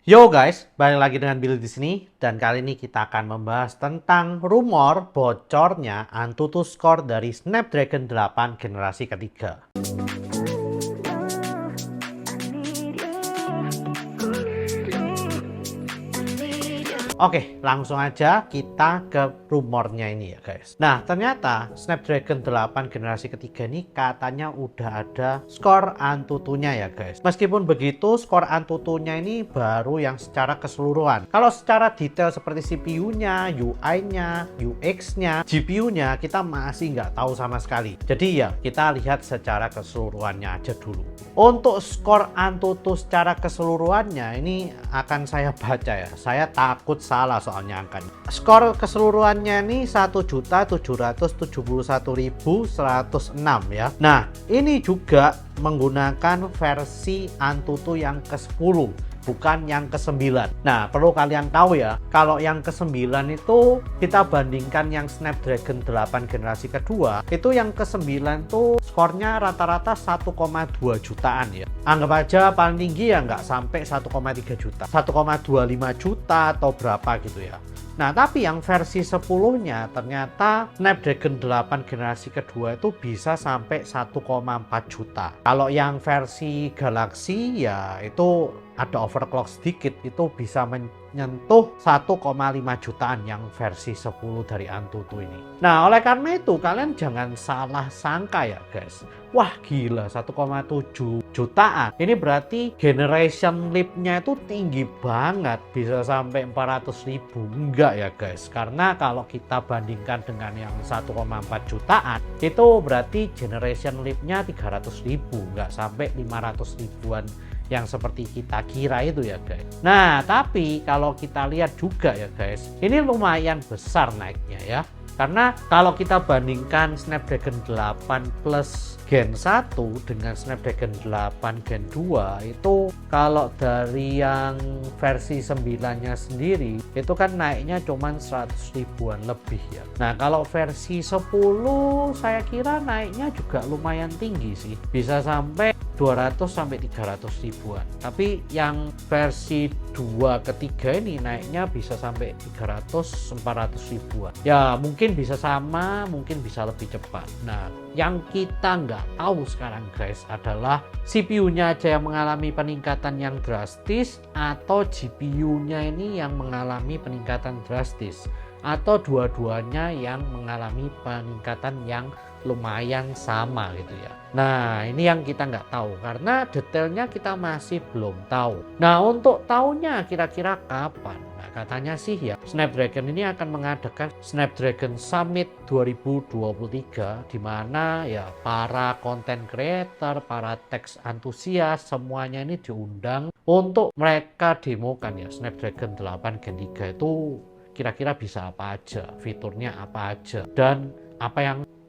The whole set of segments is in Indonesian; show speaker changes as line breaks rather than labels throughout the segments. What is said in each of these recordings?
Yo guys, balik lagi dengan Billy di sini dan kali ini kita akan membahas tentang rumor bocornya Antutu Score dari Snapdragon 8 generasi ketiga. Oke, langsung aja kita ke rumornya ini ya guys. Nah, ternyata Snapdragon 8 generasi ketiga ini katanya udah ada skor Antutunya ya guys. Meskipun begitu, skor Antutunya ini baru yang secara keseluruhan. Kalau secara detail seperti CPU-nya, UI-nya, UX-nya, GPU-nya, kita masih nggak tahu sama sekali. Jadi ya, kita lihat secara keseluruhannya aja dulu. Untuk skor Antutu secara keseluruhannya ini akan saya baca ya. Saya takut salah soalnya angkanya. Skor keseluruhannya ini 1.771.106 ya. Nah, ini juga menggunakan versi Antutu yang ke-10, bukan yang ke-9. Nah, perlu kalian tahu ya, kalau yang ke-9 itu kita bandingkan yang Snapdragon 8 generasi kedua, itu yang ke-9 tuh skornya rata-rata 1,2 jutaan ya. Anggap aja paling tinggi ya nggak sampai 1,3 juta, 1,25 juta atau berapa gitu ya. Nah, tapi yang versi 10-nya ternyata Snapdragon 8 generasi kedua itu bisa sampai 1,4 juta. Kalau yang versi Galaxy ya itu ada overclock sedikit, itu bisa menyentuh 1,5 jutaan yang versi 10 dari Antutu ini. Nah, oleh karena itu kalian jangan salah sangka ya guys. Wah gila, 1,7 jutaan. Ini berarti generation leap-nya itu tinggi banget, bisa sampai 400.000. Enggak ya guys, karena kalau kita bandingkan dengan yang 1,4 jutaan, itu berarti generation leap-nya 300.000, enggak sampai 500 ribuan yang seperti kita kira itu ya guys. Nah, tapi kalau kita lihat juga ya guys, ini lumayan besar naiknya ya. Karena kalau kita bandingkan Snapdragon 8 Plus Gen 1 dengan Snapdragon 8 Gen 2, itu kalau dari yang versi 9-nya sendiri itu kan naiknya cuman 100 ribuan lebih ya. Nah, kalau versi 10 saya kira naiknya juga lumayan tinggi sih, bisa sampai 200 sampai 300 ribuan. Tapi yang versi 2 ketiga ini naiknya bisa sampai 300 400 ribuan. Ya, mungkin bisa sama, mungkin bisa lebih cepat. Nah, yang kita nggak tahu sekarang guys adalah CPU-nya aja yang mengalami peningkatan yang drastis atau GPU-nya ini yang mengalami peningkatan drastis, atau dua-duanya yang mengalami peningkatan yang lumayan sama gitu ya. Nah, ini yang kita nggak tahu karena detailnya kita masih belum tahu. Nah, untuk tahunya kira-kira kapan? Nah, katanya sih ya, Snapdragon ini akan mengadakan Snapdragon Summit 2023 di mana ya para content creator, para tech antusias semuanya ini diundang untuk mereka demokan ya Snapdragon 8 Gen 3 itu kira-kira bisa apa aja, fiturnya apa aja, dan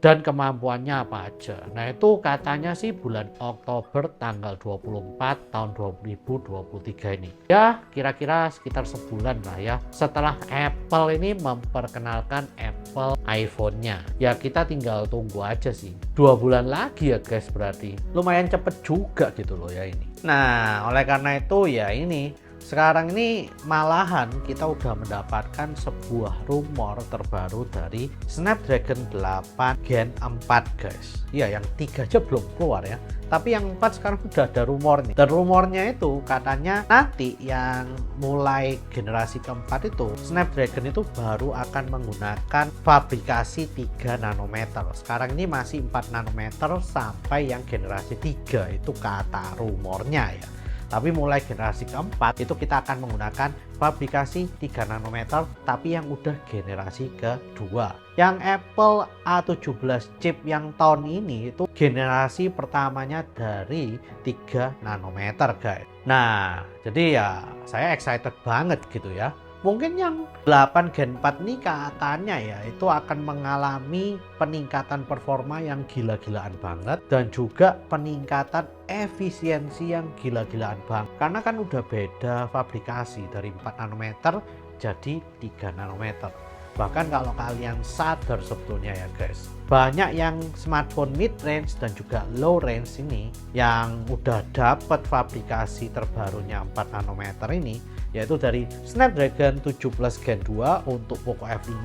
kemampuannya apa aja. Nah, itu katanya sih bulan Oktober tanggal 24 tahun 2023 ini. Ya, kira-kira sekitar sebulan lah ya setelah Apple ini memperkenalkan Apple iPhone-nya. Ya, kita tinggal tunggu aja sih. 2 bulan lagi ya guys berarti. Lumayan cepet juga gitu loh ya ini. Nah, oleh karena itu ya ini sekarang ini malahan kita udah mendapatkan sebuah rumor terbaru dari Snapdragon 8 Gen 4 guys. Iya, yang 3 aja belum keluar ya. Tapi yang 4 sekarang udah ada rumor nih. Dan rumornya itu katanya nanti yang mulai generasi keempat itu Snapdragon itu baru akan menggunakan fabrikasi 3 nanometer. Sekarang ini masih 4 nanometer sampai yang generasi 3 itu kata rumornya ya. Tapi mulai generasi keempat itu kita akan menggunakan fabrikasi 3 nanometer tapi yang udah generasi kedua. Yang Apple A17 chip yang tahun ini itu generasi pertamanya dari 3 nanometer guys. Nah, jadi ya saya excited banget gitu ya. Mungkin yang 8 Gen 4 ini katanya ya itu akan mengalami peningkatan performa yang gila-gilaan banget dan juga peningkatan efisiensi yang gila-gilaan banget. Karena kan udah beda fabrikasi dari 4 nanometer jadi 3 nanometer. Bahkan kalau kalian sadar sebetulnya ya guys, banyak yang smartphone mid range dan juga low range ini yang udah dapat fabrikasi terbarunya 4 nanometer ini, yaitu dari Snapdragon 7 Plus Gen 2 untuk Poco F5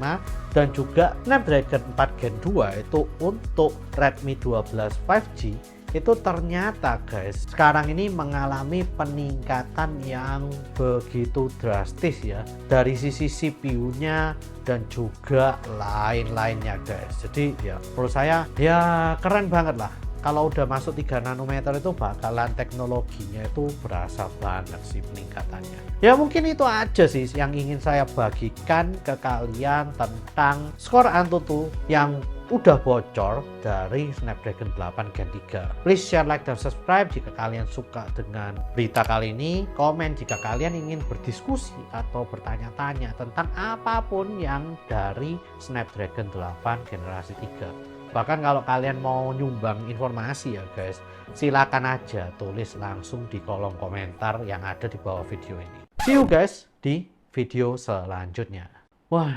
dan juga Snapdragon 4 Gen 2 itu untuk Redmi 12 5G. Itu ternyata guys sekarang ini mengalami peningkatan yang begitu drastis ya, dari sisi CPU-nya dan juga lain-lainnya guys. Jadi ya menurut saya ya keren banget lah. Kalau udah masuk 3 nanometer itu bakalan teknologinya itu berasa banget sih peningkatannya. Ya mungkin itu aja sih yang ingin saya bagikan ke kalian tentang skor Antutu yang udah bocor dari Snapdragon 8 Gen 3. Please share, like, dan subscribe jika kalian suka dengan berita kali ini. Komen jika kalian ingin berdiskusi atau bertanya-tanya tentang apapun yang dari Snapdragon 8 generasi 3. Bahkan kalau kalian mau nyumbang informasi ya guys, silakan aja tulis langsung di kolom komentar yang ada di bawah video ini. See you guys di video selanjutnya. Wah,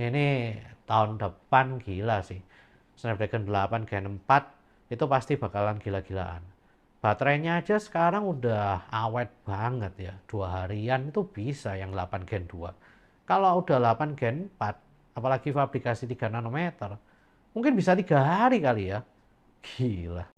ini tahun depan gila sih. Snapdragon 8 Gen 4 itu pasti bakalan gila-gilaan. Baterainya aja sekarang udah awet banget ya. 2 harian itu bisa yang 8 Gen 2. Kalau udah 8 Gen 4, apalagi fabrikasi 3 nanometer, mungkin bisa 3 hari kali ya. Gila.